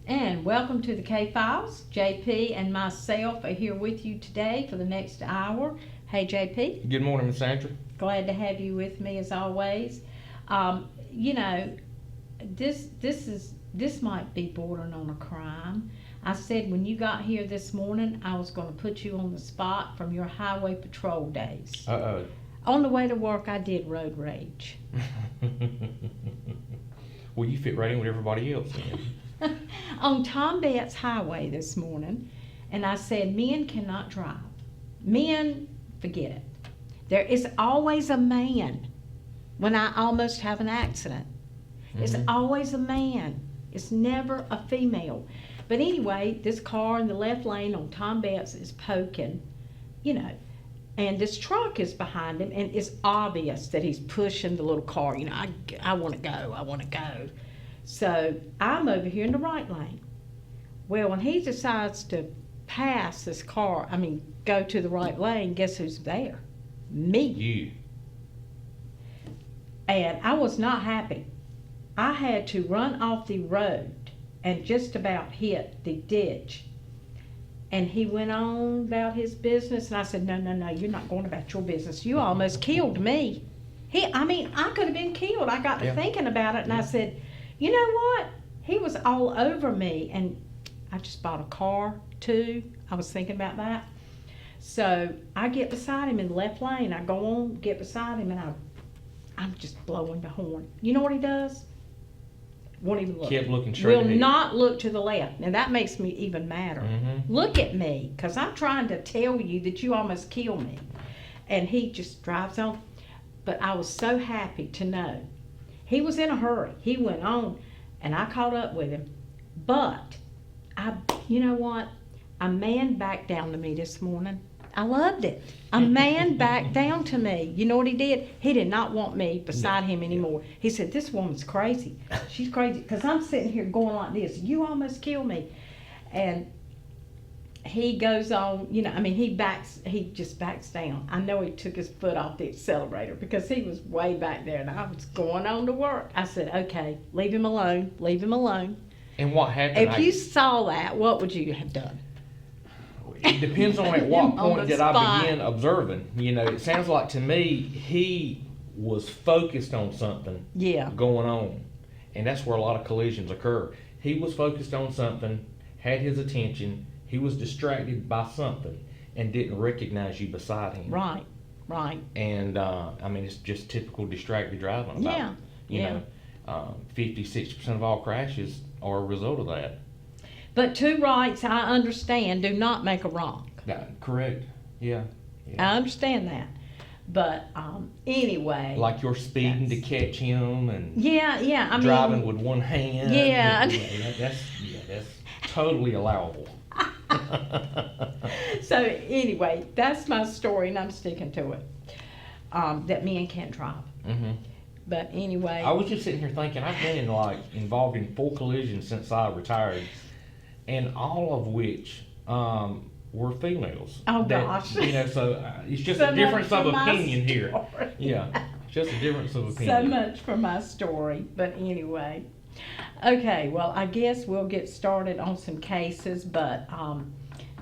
And welcome to the K-Files. JP and myself are here with you today for the next hour. Hey, JP. Good morning, Miss Sandra. Glad to have you with me as always. You know, this might be bordering on a crime. I said when you got here this morning, I was going to put you on the spot from your highway patrol days. Uh-oh. On the way to work, I did road rage. Well, you fit right in with everybody else then. On Tom Betts Highway this morning, and I said, men cannot drive. Men, forget it. There is always a man when I almost have an accident. It's always a man. It's never a female. But anyway, this car in the left lane on Tom Betts is poking, you know, and this truck is behind him, and it's obvious that he's pushing the little car. You know, I want to go, I want to go. So I'm over here in the right lane. Well, when he decides to pass this car, go to the right lane, guess who's there? Me. You. And I was not happy. I had to run off the road and just about hit the ditch. And he went on about his business, and I said, no, you're not going about your business. You almost killed me. I could have been killed. I got to thinking about it, and I said, you know what? He was all over me, and I just bought a car, too. I was thinking about that. So I get beside him in the left lane. I go on, get beside him, and I'm just blowing the horn. You know what he does? Won't even look. Kept looking straight Will ahead. not look to the left. Now that makes me even madder. Mm-hmm. Look at me, because I'm trying to tell you that you almost killed me. And he just drives on. But I was so happy to know. He was in a hurry. He went on, and I caught up with him. But, you know what? A man backed down to me this morning. I loved it. A man backed down to me. You know what he did? He did not want me beside him anymore. He said, this woman's crazy. She's crazy. Because I'm sitting here going like this. You almost killed me. And he goes on, he just backs down. I know he took his foot off the accelerator because he was way back there and I was going on to work. I said, okay, leave him alone. Leave him alone. And what happened? If you saw that, what would you have done? It depends on at what On point the did I spot. begin observing. You know, it sounds like to me he was focused on something Yeah. going on. And that's where a lot of collisions occur. He was focused on something, had his attention, he was distracted by something and didn't recognize you beside him. Right. And it's just typical distracted driving. Yeah. You know, 50-60% of all crashes are a result of that. But two rights, I understand, do not make a wrong. Correct. Yeah. I understand that. But anyway. Like you're speeding to catch him and Yeah. driving with one hand. Yeah. That's totally allowable. So anyway, that's my story, and I'm sticking to it. That men can't drive. Mm-hmm. But anyway. I was just sitting here thinking, I've been involved in 4 collisions since I retired, and all of which were females. Oh, that, gosh. So it's just So a difference much of for my opinion here. story. Yeah, just a difference of So opinion. much for my story, but anyway. Okay, well, I guess we'll get started on some cases, but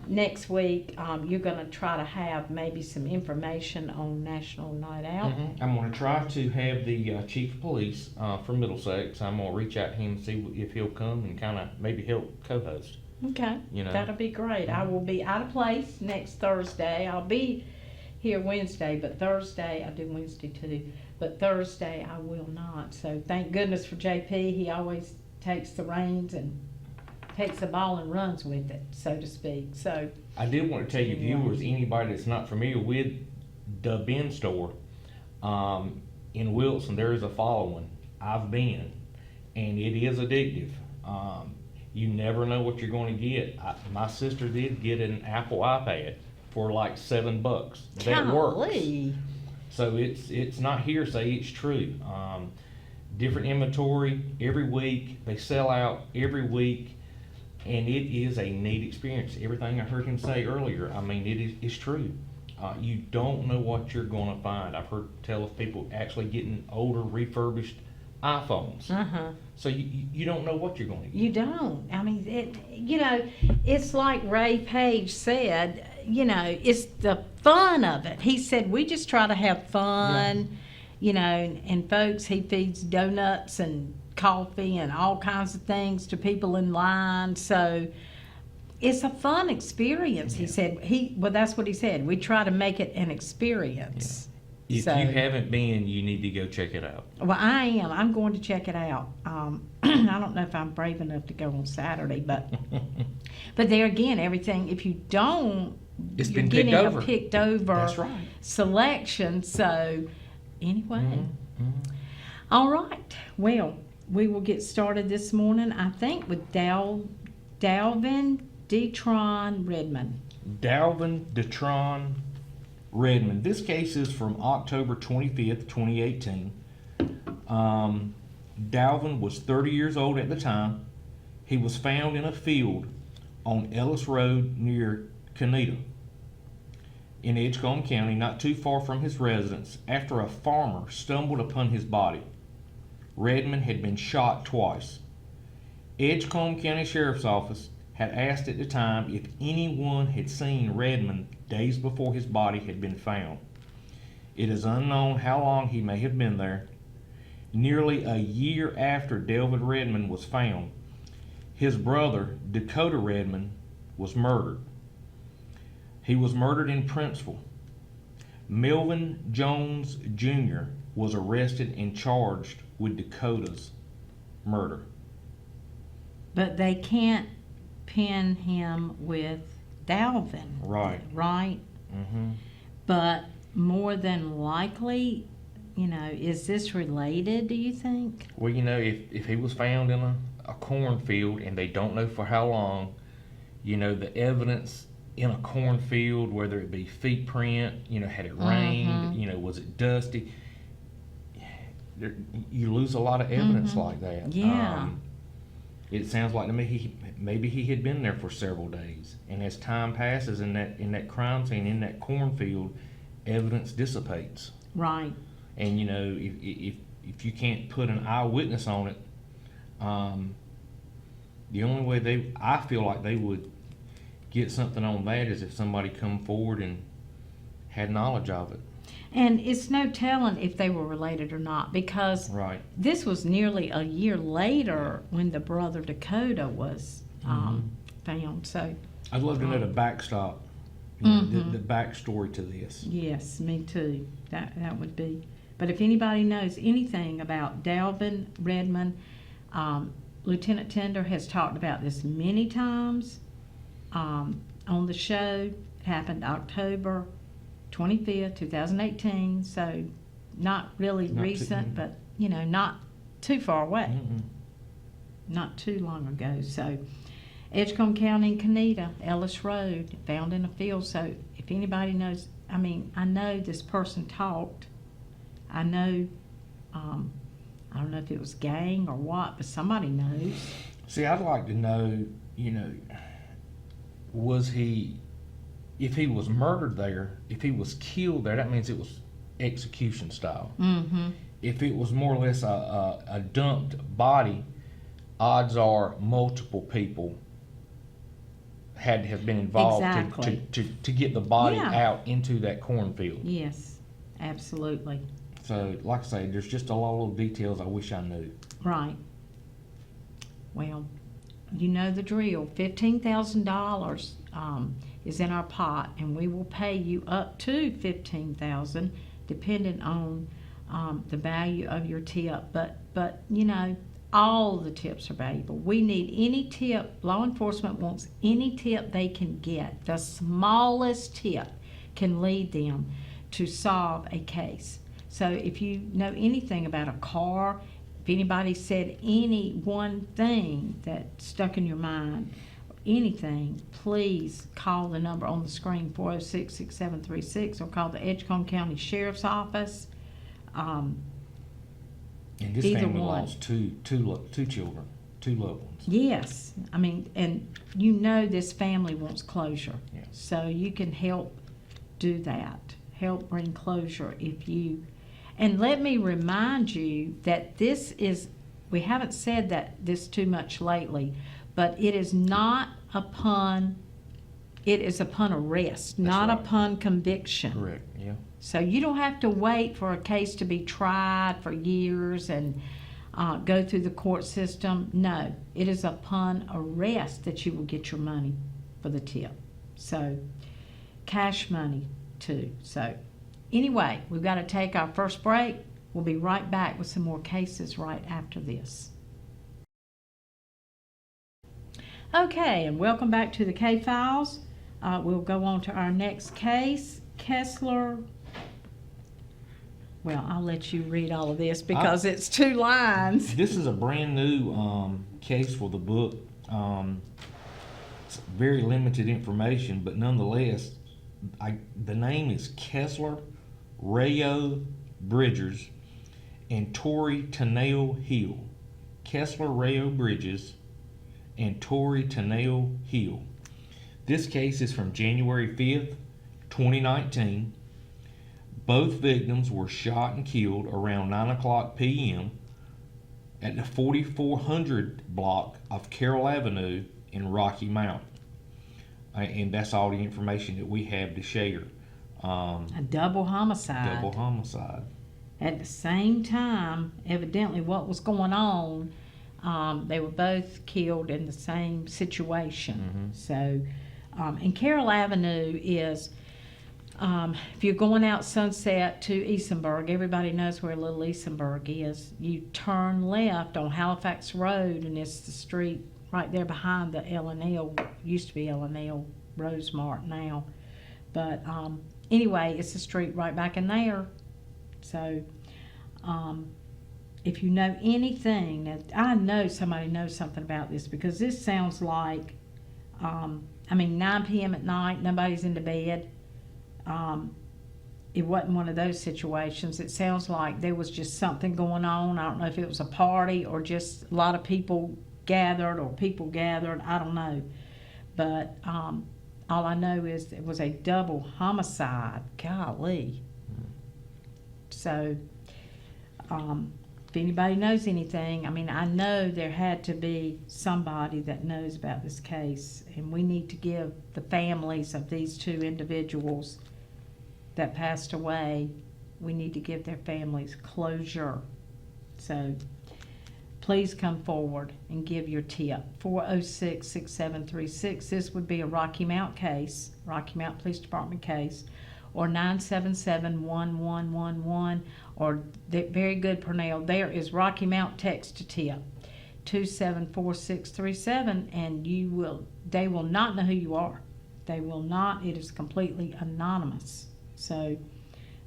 next week you're going to try to have maybe some information on National Night Out. Mm-hmm. I'm going to try to have the chief of police from Middlesex. I'm going to reach out to him and see if he'll come and kind of maybe help co-host. Okay, that'll be great. I will be out of place next Thursday. I'll be here Wednesday, but Thursday, I do Wednesday too, but Thursday I will not. So thank goodness for JP. He always takes the reins and takes the ball and runs with it, so to speak. So I did want to tell you viewers, anybody that's not familiar with the Ben store in Wilson, there is a following. I've been, and it is addictive. You never know what you're going to get. My sister did get an Apple iPad for like $7. That works. golly. So it's not hearsay, it's true. Different inventory every week. They sell out every week, and it is a neat experience. Everything I heard him say earlier, it's true. You don't know what you're going to find. I've heard tell of people actually getting older refurbished iPhones. Uh-huh. So you don't know what you're going to get. You don't. I mean, it's like Ray Page said, it's the fun of it. He said, we just try to have fun, and folks, he feeds donuts and coffee and all kinds of things to people in line. So it's a fun experience, he said. Well, that's what he said. We try to make it an experience. If So- you haven't been, you need to go check it out. Well, I am. I'm going to check it out. I don't know if I'm brave enough to go on Saturday, but there again, everything. If you don't, It's you're been getting picked over. a picked over That's right. selection. So, anyway, Mhm. all right. Well, we will get started this morning. I think with Dalvin Detron Redmond. Dalvin Detron Redmond. This case is from October 25th, 2018. Dalvin was 30 years old at the time. He was found in a field on Ellis Road near Canida in Edgecombe County, not too far from his residence, after a farmer stumbled upon his body. Redmond had been shot twice. Edgecombe County Sheriff's Office had asked at the time if anyone had seen Redmond days before his body had been found. It is unknown how long he may have been there. Nearly a year after Dalvin Redmond was found, his brother, Dakota Redmond, was murdered. He was murdered in Princeville. Melvin Jones Jr. was arrested and charged with Dakota's murder. But they can't pin him with Dalvin. Right. Right? Mm-hmm. But more than likely, is this related, do you think? Well, if he was found in a cornfield and they don't know for how long, the evidence in a cornfield, whether it be feet print, had it rained, was it dusty, you lose a lot of evidence like that. Yeah. It sounds like to me maybe he had been there for several days, and as time passes in that crime scene, in that cornfield, evidence dissipates. Right. And if you can't put an eyewitness on it, the only way I feel like they would get something on that is if somebody come forward and had knowledge of it. And it's no telling if they were related or not, because Right. this was nearly a year later when the brother Dakota was found. So, I'd love to know the backstop, the backstory to this. yes, me too. That would be. But if anybody knows anything about Dalvin Redmond, Lieutenant Tender has talked about this many times on the show. It happened October 25th, 2018, so not really Not too- recent, but not too far away, Mm-mm. not too long ago. So Edgecombe County, Canida, Ellis Road, found in a field. So if anybody knows, I know this person talked. I know, I don't know if it was gang or what, but somebody knows. See, I'd like to know, was he, if he was murdered there, if he was killed there, that means it was execution style. Mm-hmm. If it was more or less a dumped body, odds are multiple people had to have been involved Exactly. to get the body Yeah. out into that cornfield. Yes, absolutely. So, like I say, there's just a lot of little details I wish I knew. Right. Well, you know the drill. $15,000 is in our pot, and we will pay you up to $15,000, depending on the value of your tip. But all the tips are valuable. We need any tip. Law enforcement wants any tip they can get. The smallest tip can lead them to solve a case. So if you know anything about a car, if anybody said any one thing that stuck in your mind, anything, please call the number on the screen, 406-6736, or call the Edgecombe County Sheriff's Office. And this Either family one. lost two children, two loved ones. Yes, and this family wants closure. Yeah. So you can help do that. Help bring closure if you, And let me remind you that this is, we haven't said that this too much lately, but it is not upon, it is upon arrest, not right. upon conviction. Correct, yeah. So you don't have to wait for a case to be tried for years and go through the court system. No, it is upon arrest that you will get your money for the tip. So cash money too. So anyway, we've got to take our first break. We'll be right back with some more cases right after this. Okay, and welcome back to the K-Files. We'll go on to our next case, Kessler. Well, I'll let you read all of this because it's 2 lines. This is a brand new case for the book. It's very limited information, but nonetheless, the name is Kessler, Rayo Bridges, and Torrey Tennail Hill. Kessler, Rayo Bridges, and Torrey Tennail Hill. This case is from January 5th, 2019. Both victims were shot and killed around 9:00 p.m. at the 4400 block of Carroll Avenue in Rocky Mount. And that's all the information that we have to share. A double homicide. Double homicide. At the same time, evidently what was going on, they were both killed in the same situation. So, and Carroll Avenue is, if you're going out Sunset to Easenburg, everybody knows where Little Easenburg is. You turn left on Halifax Road, and it's the street right there behind the L&L, used to be L&L Rosemart now. But anyway, it's the street right back in there. So if you know anything, I know somebody knows something about this, because this sounds like, 9 p.m. at night, nobody's in the bed. It wasn't one of those situations. It sounds like there was just something going on. I don't know if it was a party or just a lot of people gathered I don't know. But all I know is it was a double homicide. Golly. So if anybody knows anything, I know there had to be somebody that knows about this case, and we need to give the families of these 2 individuals that passed away, we need to give their families closure. So please come forward and give your tip. 406-6736. This would be a Rocky Mount case, Rocky Mount Police Department case, or 977-1111, or very good, Pernell. There is Rocky Mount text to tip 274637, and they will not know who you are. They will not. It is completely anonymous. So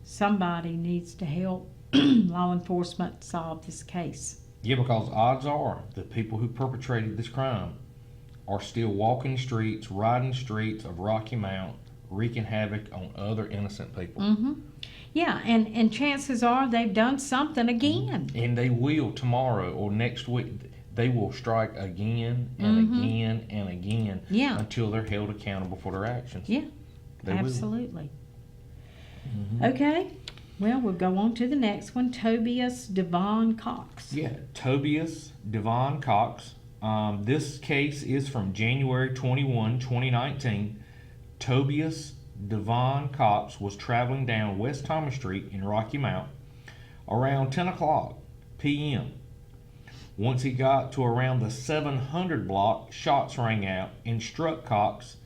somebody needs to help law enforcement solve this case. Yeah, because odds are the people who perpetrated this crime are still walking the streets, riding the streets of Rocky Mount, wreaking havoc on other innocent people. Yeah, and chances are they've done something again. And they will tomorrow or next week. They will strike again and again and again until they're held accountable for their actions. Yeah, they absolutely. Okay, well, we'll go on to the next one. Tobias Devon Cox. Yeah, Tobias Devon Cox. This case is from January 21, 2019. Tobias Devon Cox was traveling down West Thomas Street in Rocky Mount around 10:00 p.m. Once he got to around the 700 block, shots rang out and struck Cox,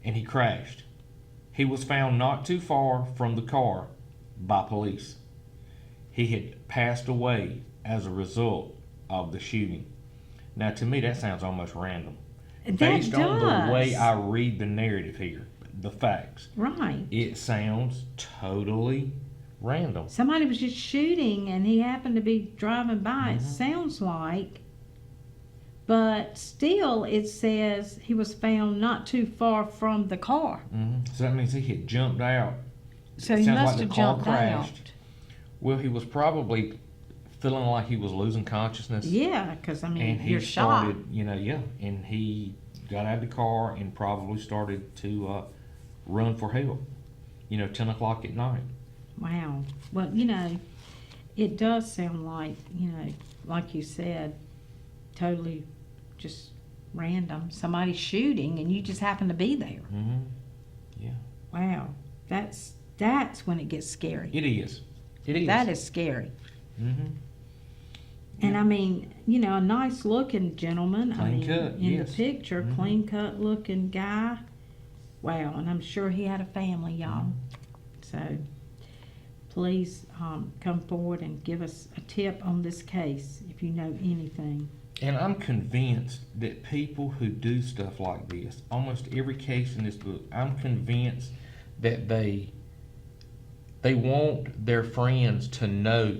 and he crashed. He was found not too far from the car by police. He had passed away as a result of the shooting. Now, to me, that sounds almost random. Based on the way I read the narrative here, the facts. Right. It sounds totally random. Somebody was just shooting and he happened to be driving by, it sounds like. But still, it says he was found not too far from the car. So that means he had jumped out. So he must have jumped out. Well, he was probably feeling like he was losing consciousness. Yeah, because, and you're shot. And he got out of the car and probably started to run for help, 10 o'clock at night. Wow. Well, it does sound like, like you said, totally just random. Somebody shooting and you just happen to be there. Mm-hmm. Yeah. Wow. That's when it gets scary. It is. It is. That is scary. Mm-hmm. And I mean, a nice looking gentleman. Clean cut, in yes. the picture, Mhm. clean cut looking guy. Wow, and I'm sure he had a family, y'all. So please come forward and give us a tip on this case if you know anything. And I'm convinced that people who do stuff like this, almost every case in this book, I'm convinced that they want their friends to know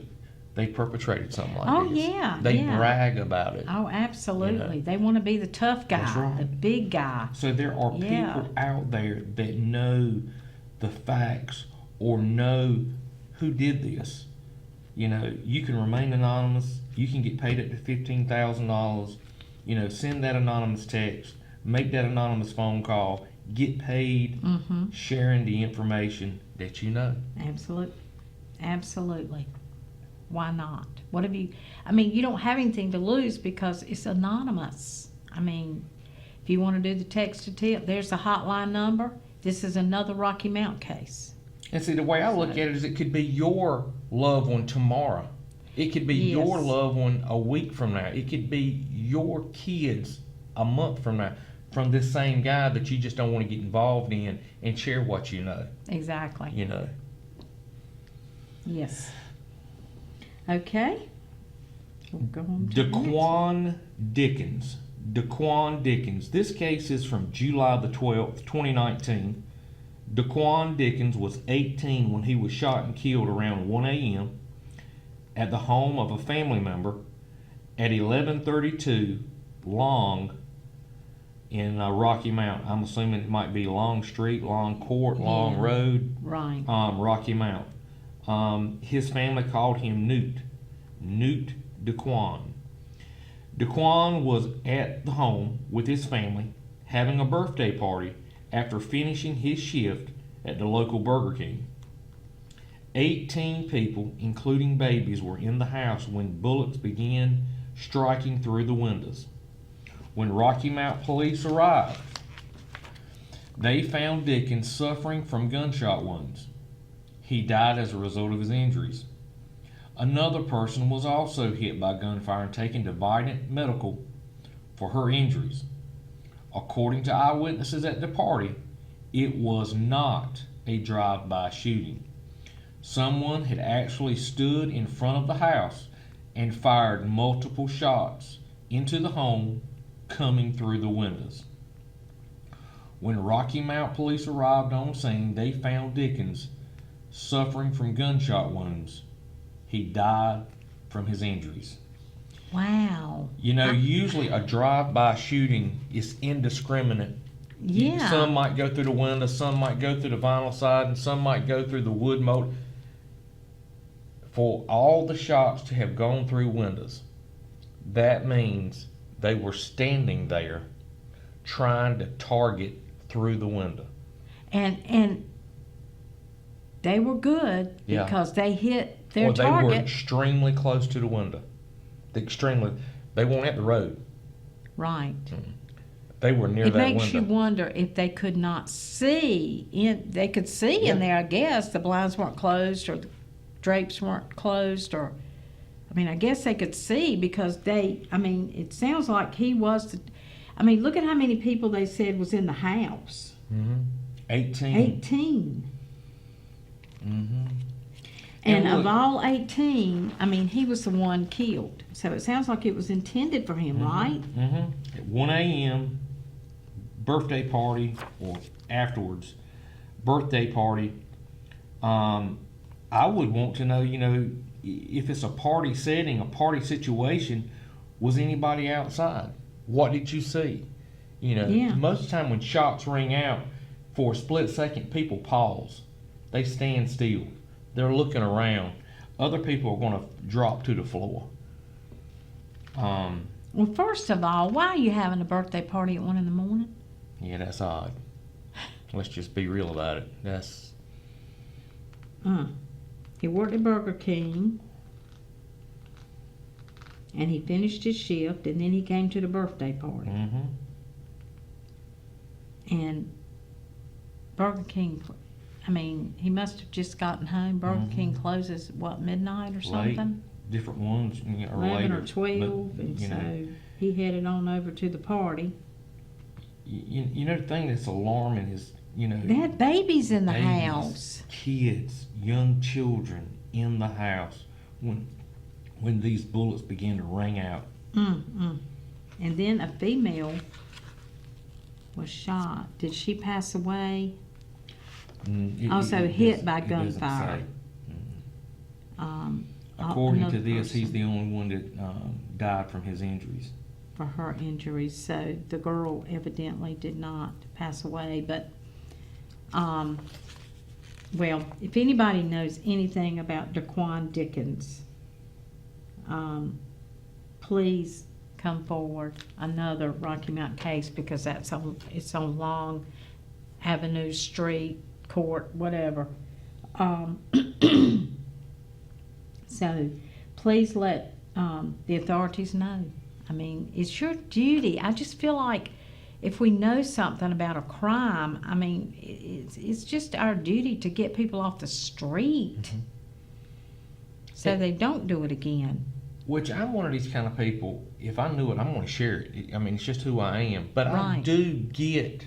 they perpetrated something like Oh, this. yeah, They yeah. brag about it. Oh, absolutely. They want to be the tough guy, That's right. the big guy. So there are Yeah. people out there that know the facts or know who did this. You can remain anonymous. You can get paid up to $15,000. Send that anonymous text, make that anonymous phone call, get paid Mm-hmm. sharing the information that you know. Absolutely. Why not? You don't have anything to lose because it's anonymous. If you want to do the text to tip, there's a hotline number. This is another Rocky Mount case. And see, the way I look at it is it could be your loved one tomorrow. It could be your Yes. loved one a week from now. It could be your kids a month from now from this same guy that you just don't want to get involved in and share what you know. Exactly. Yes. Okay. We'll go on to the next one. Daquan Dickens. This case is from July the 12th, 2019. Daquan Dickens was 18 when he was shot and killed around 1 a.m. at the home of a family member at 1132 Long in Rocky Mount. I'm assuming it might be Long Street, Long Court, Long Yeah. Road, Right. Rocky Mount. His family called him Newt Daquan. Daquan was at the home with his family having a birthday party after finishing his shift at the local Burger King. 18 people, including babies, were in the house when bullets began striking through the windows. When Rocky Mount police arrived, they found Dickens suffering from gunshot wounds. He died as a result of his injuries. Another person was also hit by gunfire and taken to Vidant Medical for her injuries. According to eyewitnesses at the party, it was not a drive-by shooting. Someone had actually stood in front of the house and fired multiple shots into the home coming through the windows. When Rocky Mount police arrived on scene, they found Dickens suffering from gunshot wounds. He died from his injuries. Wow. Usually a drive-by shooting is indiscriminate. Yeah. Some might go through the window, some might go through the vinyl side, and some might go through the wood mold. For all the shots to have gone through windows, that means they were standing there trying to target through the window. And they were good Yeah. because they hit their Or they were target. extremely close to the window. They weren't at the road. Right. They were near It that makes window. you wonder if they could not see. They could see in Yeah. there, I guess. The blinds weren't closed or the drapes weren't closed. I guess they could see because it sounds like he was. Look at how many people they said was in the house. 18. 18. Mm-hmm. And And of look- all 18, he was the one killed. So it sounds like it was intended for him, right? Mm-hmm. At 1 a.m., birthday party, or afterwards, birthday party. I would want to know, if it's a party setting, a party situation, was anybody outside? What did you see? Yeah. Most of the time when shots ring out, for a split second, people pause. They stand still. They're looking around. Other people are going to drop to the floor. Well, first of all, why are you having a birthday party at 1 a.m? Yeah, that's odd. Let's just be real about it. That's He worked at Burger King, and he finished his shift, and then he came to the birthday party. Mm-hmm. And Burger King, I mean, he must have just gotten home. Burger King closes, what, midnight or something? Different ones, you know, are 11 later. or 12, but, and you so know, he headed on over to the party. you know, the thing that's alarming is, you know, They had babies in the babies, house. kids, young children in the house when these bullets begin to ring out. And then a female was shot. Did she pass away? Also hit by it doesn't gunfire. say. According to Another this, he's person the only one that died from his injuries. for her injuries. So the girl evidently did not pass away. But, well, if anybody knows anything about Daquan Dickens, please come forward. Another Rocky Mountain case, because it's on Long Avenue, Street, Court, whatever. So please let the authorities know. I mean, it's your duty. I just feel like if we know something about a crime, I mean, it's just our duty to get people off the street so they don't do it again. Which I'm one of these kind of people, if I knew it, I'm going to share it. I mean, it's just who I am. But Right. I do get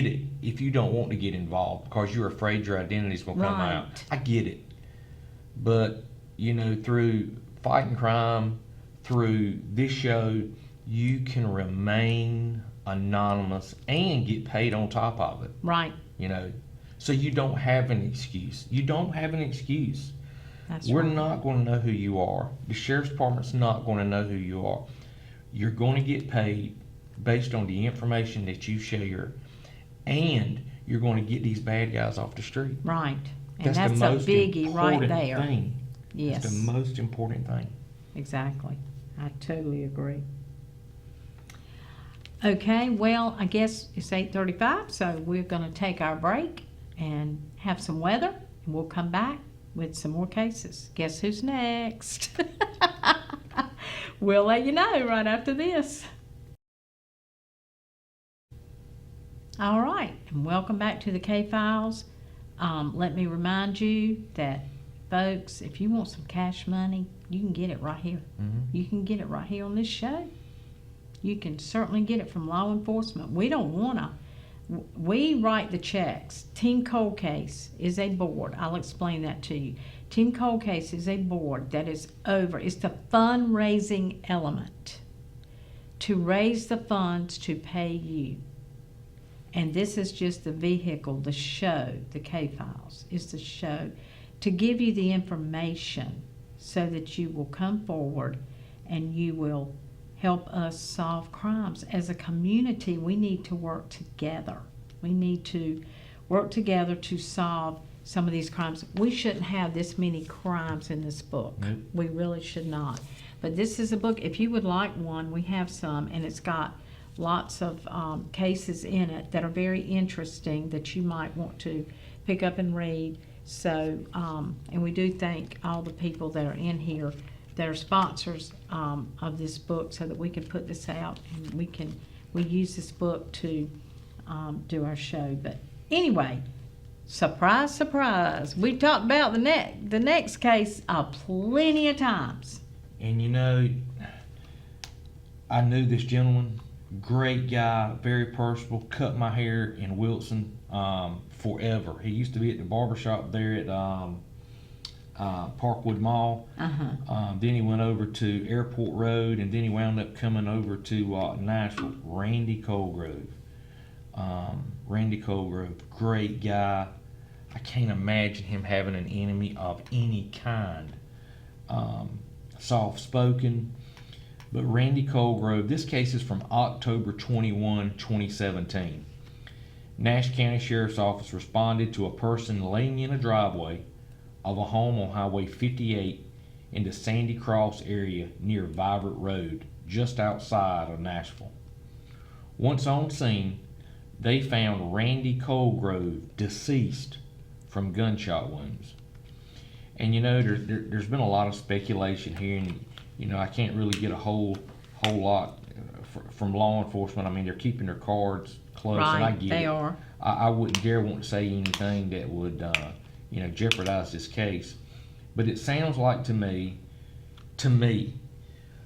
it if you don't want to get involved because you're afraid your identity's going to come Right. out. I get it. But, you know, through fighting crime, through this show, you can remain anonymous and get paid on top of it, Right. you know. So you don't have an excuse. You don't have an excuse. That's We're right. not going to know who you are. The sheriff's department's not going to know who you are. You're going to get paid based on the information that you share, and you're going to get these bad guys off the street. Right. And That's the that's a most biggie right important there. thing. Yes. That's the most important thing. Exactly. I totally agree. Okay, well, I guess it's 8:35, so we're going to take our break and have some weather, and we'll come back with some more cases. Guess who's next? We'll let you know right after this. All right, and welcome back to the K-Files. Let me remind you that, folks, if you want some cash money, you can get it right here. You can get it right here on this show. You can certainly get it from law enforcement. We don't want to. We write the checks. Team Cold Case is a board. I'll explain that to you. Team Cold Case is a board that is over. It's the fundraising element to raise the funds to pay you. And this is just the vehicle, the show, the K-Files is the show to give you the information so that you will come forward and you will help us solve crimes. As a community, we need to work together. We need to work together to solve some of these crimes. We shouldn't have this many crimes in this book. Nope. We really should not. But this is a book, if you would like one, we have some, and it's got lots of cases in it that are very interesting that you might want to pick up and read. So, and we do thank all the people that are in here that are sponsors of this book so that we can put this out and we use this book to do our show. But anyway, surprise, surprise, we talked about the next case plenty of times. And you know, I knew this gentleman, great guy, very personable, cut my hair in Wilson forever. He used to be at the barbershop there at Parkwood Mall. Then he went over to Airport Road, and then he wound up coming over to Nashville. Randy Colgrove. Randy Colgrove, great guy. I can't imagine him having an enemy of any kind. Soft-spoken. But Randy Colgrove, this case is from October 21, 2017. Nash County Sheriff's Office responded to a person laying in a driveway of a home on Highway 58 in the Sandy Cross area near Vibrant Road, just outside of Nashville. Once on scene, they found Randy Colgrove deceased from gunshot wounds. And you know, there's been a lot of speculation here, and you know, I can't really get a whole lot from law enforcement. I mean, they're keeping their cards close, and I Right, get they it. are. I wouldn't dare want to say anything that would, you know, jeopardize this case. But it sounds like to me,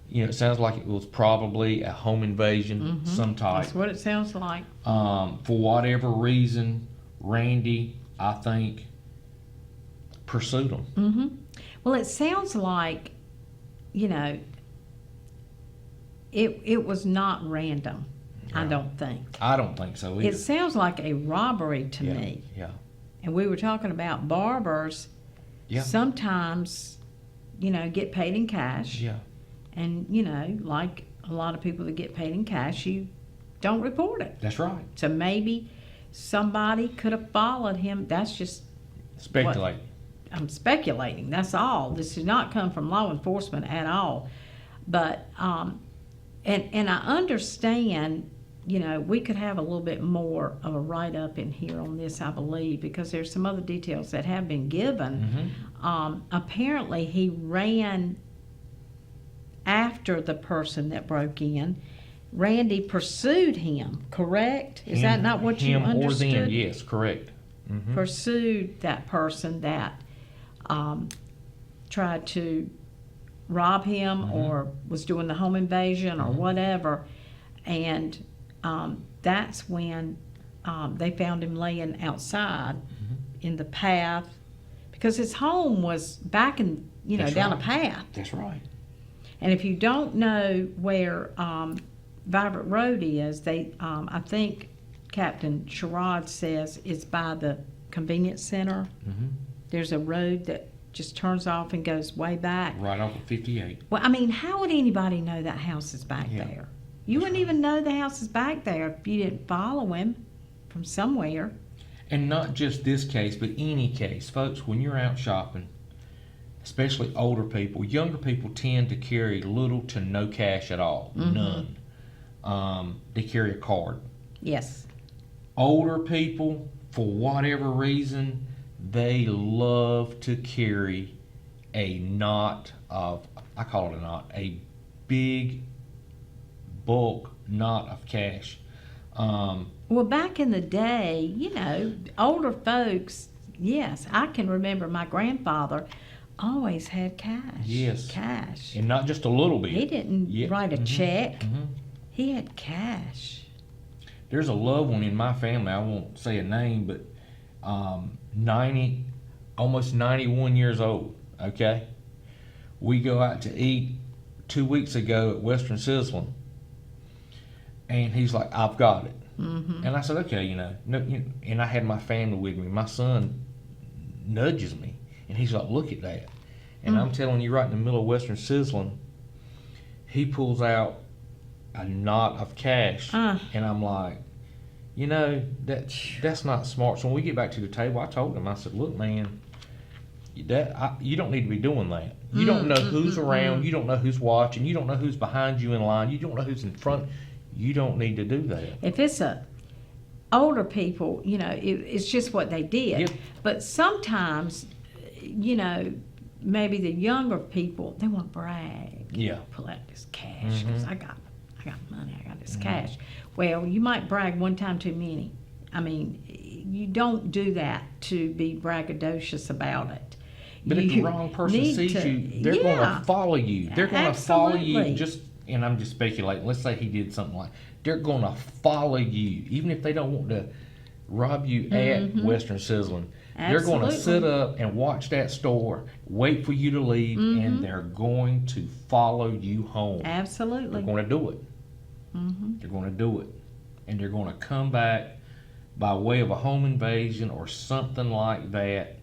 you know, it sounds like it was probably a home invasion, some type. That's what it sounds like. For whatever reason, Randy, I think, pursued them. Well, it sounds like, you know, it was not random, I don't think. I don't think so either. It sounds like a robbery to Yeah, me. yeah. And we were talking about barbers Yeah. sometimes, you know, get paid in cash. Yeah. And, you know, like a lot of people that get paid in cash, you don't report it. That's right. So maybe somebody could have followed him. That's just, Speculate. I'm speculating. That's all. This did not come from law enforcement at all. But, and I understand, you know, we could have a little bit more of a write-up in here on this, I believe, because there's some other details that have been given. Apparently, he ran after the person that broke in. Randy pursued him, correct? Is that not what you him understood? Or them, yes, correct. Pursued that person that tried to rob him or was doing the home invasion or whatever. And that's when they found him laying outside in the path, because his home was back in, you know, That's down right. a path. That's right. And if you don't know where Vibrant Road is, they I think Captain Sherrod says it's by the convenience center. There's a road that just turns off and goes way back. Right off of 58. Well, I mean, how would anybody know that house is back Yeah. there? You wouldn't even know the house is back there if you didn't follow him from somewhere. And not just this case, but any case. Folks, when you're out shopping, especially older people, younger people tend to carry little to no cash at all. None. They carry a card. Yes. Older people, for whatever reason, they love to carry a knot of, I call it a knot, a big bulk knot of cash. Well, back in the day, you know, older folks, yes, I can remember my grandfather always had cash. Yes. Cash. And not just a little bit. He didn't Yeah. write a check. He had cash. There's a loved one in my family, I won't say a name, but 90, almost 91 years old, okay? We go out to eat 2 weeks ago at Western Sizzlin', and he's like, I've got it. And I said, okay, you know, and I had my family with me. My son nudges me, and he's like, look at that. And I'm telling you, right in the middle of Western Sizzlin', he pulls out a knot of cash, and I'm like, you know, that's not smart. So when we get back to the table, I told him, I said, look, man, you don't need to be doing that. You don't know who's around. You don't know who's watching. You don't know who's behind you in line. You don't know who's in front. You don't need to do that. If it's older people, you know, it's just what they did. Yep. But sometimes, you know, maybe the younger people, they want to brag. Yeah. Pull out this cash because I got money. I got this cash. Well, you might brag one time too many. I mean, you don't do that to be braggadocious about it. But if the wrong person sees you, they're going to follow you. They're going to follow you Absolutely. just, and I'm just speculating. Let's say he did something like, they're going to follow you, even if they don't want to rob you at Western Sizzlin'. They're going to Absolutely. sit up and watch that store, wait for you to leave, and they're going to follow you home. Absolutely. They're going to do it. They're going to do it. And they're going to come back by way of a home invasion or something like that,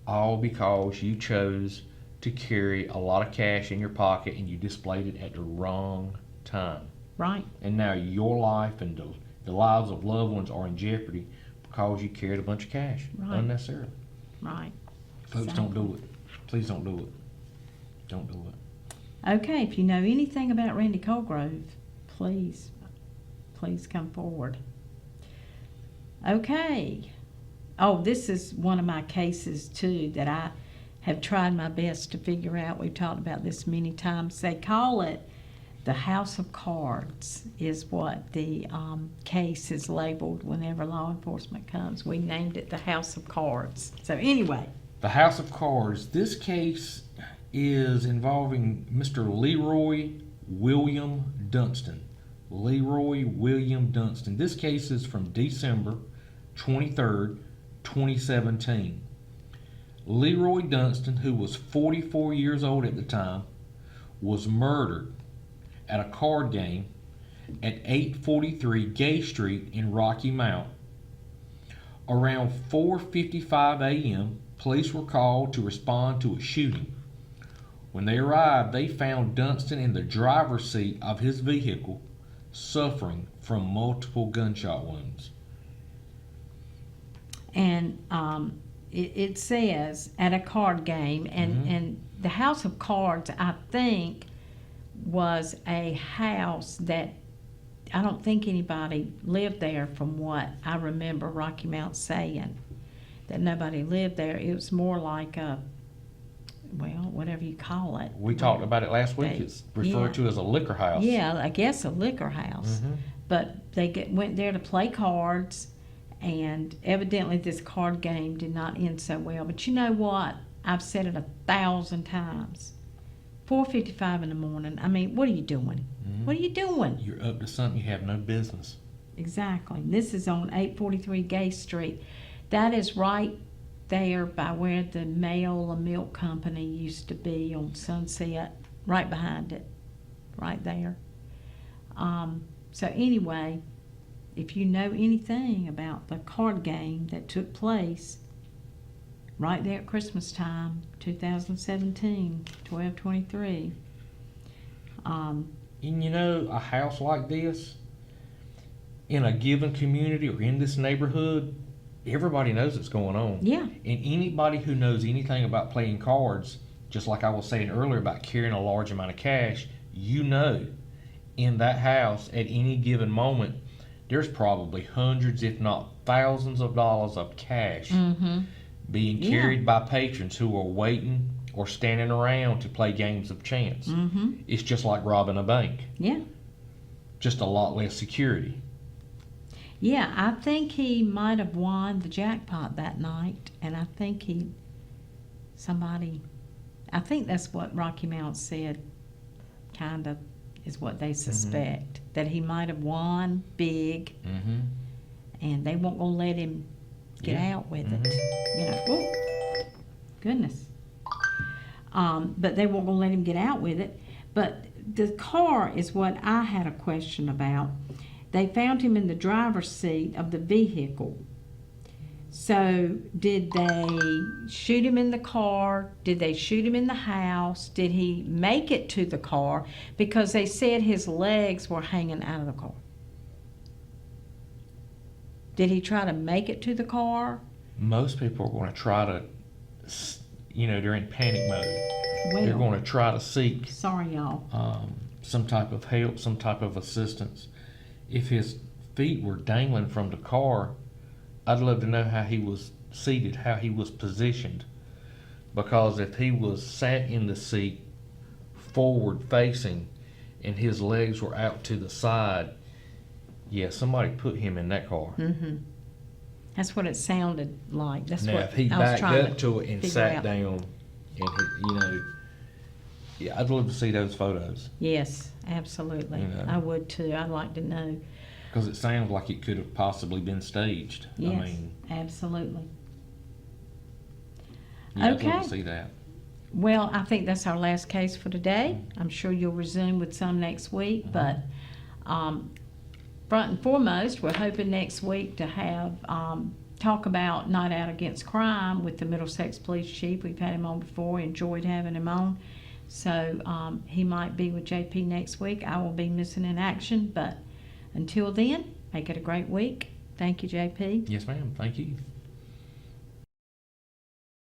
all because you chose to carry a lot of cash in your pocket and you displayed it at the wrong time. Right. And now your life and the lives of loved ones are in jeopardy because you carried a bunch of cash unnecessarily. Right. Folks, don't do it. Please don't do it. Don't do it. Okay, if you know anything about Randy Colgrove, please come forward. Okay. Oh, this is one of my cases too that have tried my best to figure out. We've talked about this many times. They call it the House of Cards is what the case is labeled whenever law enforcement comes. We named it the House of Cards. So anyway. The House of Cards. This case is involving Mr. Leroy William Dunston. Leroy William Dunston. This case is from December 23rd, 2017. Leroy Dunston, who was 44 years old at the time, was murdered at a card game at 843 Gay Street in Rocky Mount. Around 4:55 a.m., police were called to respond to a shooting. When they arrived, they found Dunston in the driver's seat of his vehicle, suffering from multiple gunshot wounds. And it says at a card game, and the House of Cards, I think, was a house that I don't think anybody lived there, from what I remember Rocky Mount saying, that nobody lived there. It was more like a, well, whatever you call it. We talked about it last week. It's referred to as a liquor house. Yeah, I guess a liquor house. But they went there to play cards, and evidently this card game did not end so well. But you know what? I've said it 1,000 times. 4:55 in the morning. I mean, what are you doing? What are you doing? You're up to something you have no business. Exactly. This is on 843 Gay Street. That is right there by where the Mail and Milk Company used to be on Sunset, right behind it, right there. So anyway, if you know anything about the card game that took place right there at Christmas time, 2017, 12/23. And you know, a house like this, in a given community or in this neighborhood, everybody knows what's going on. Yeah. And anybody who knows anything about playing cards, just like I was saying earlier about carrying a large amount of cash, you know, in that house at any given moment, there's probably hundreds, if not thousands of dollars of cash being carried by patrons who are waiting or standing around to play games of chance. It's just like robbing a bank. Yeah. Just a lot less security. Yeah, I think he might have won the jackpot that night, and I think I think that's what Rocky Mount said, kind of, is what they suspect, that he might have won big, and they won't gonna let him get out with it. You know, oh, goodness. But they won't gonna let him get out with it. But the car is what I had a question about. They found him in the driver's seat of the vehicle. So did they shoot him in the car? Did they shoot him in the house? Did he make it to the car? Because they said his legs were hanging out of the car. Did he try to make it to the car? Most people are going to try to, you know, they're in panic mode. Well, They're going to try to seek sorry, y'all. some type of help, some type of assistance. If his feet were dangling from the car, I'd love to know how he was seated, how he was positioned. Because if he was sat in the seat forward facing and his legs were out to the side, yeah, somebody put him in that car. That's what it sounded like. That's Now, what if he I was backed trying up to to it and figure sat out. down, and he, you know, yeah, I'd love to see those photos. Yes, absolutely. You know. I would too. I'd like to know. Because it sounds like it could have possibly been staged. Yes, I mean, absolutely. yeah, I'd Okay. love to see that. Well, I think that's our last case for today. I'm sure you'll resume with some next week, but front and foremost, we're hoping next week to have talk about Night Out Against Crime with the Middlesex Police Chief. We've had him on before, enjoyed having him on. So he might be with JP next week. I will be missing in action, but until then, make it a great week. Thank you, JP. Yes, ma'am. Thank you.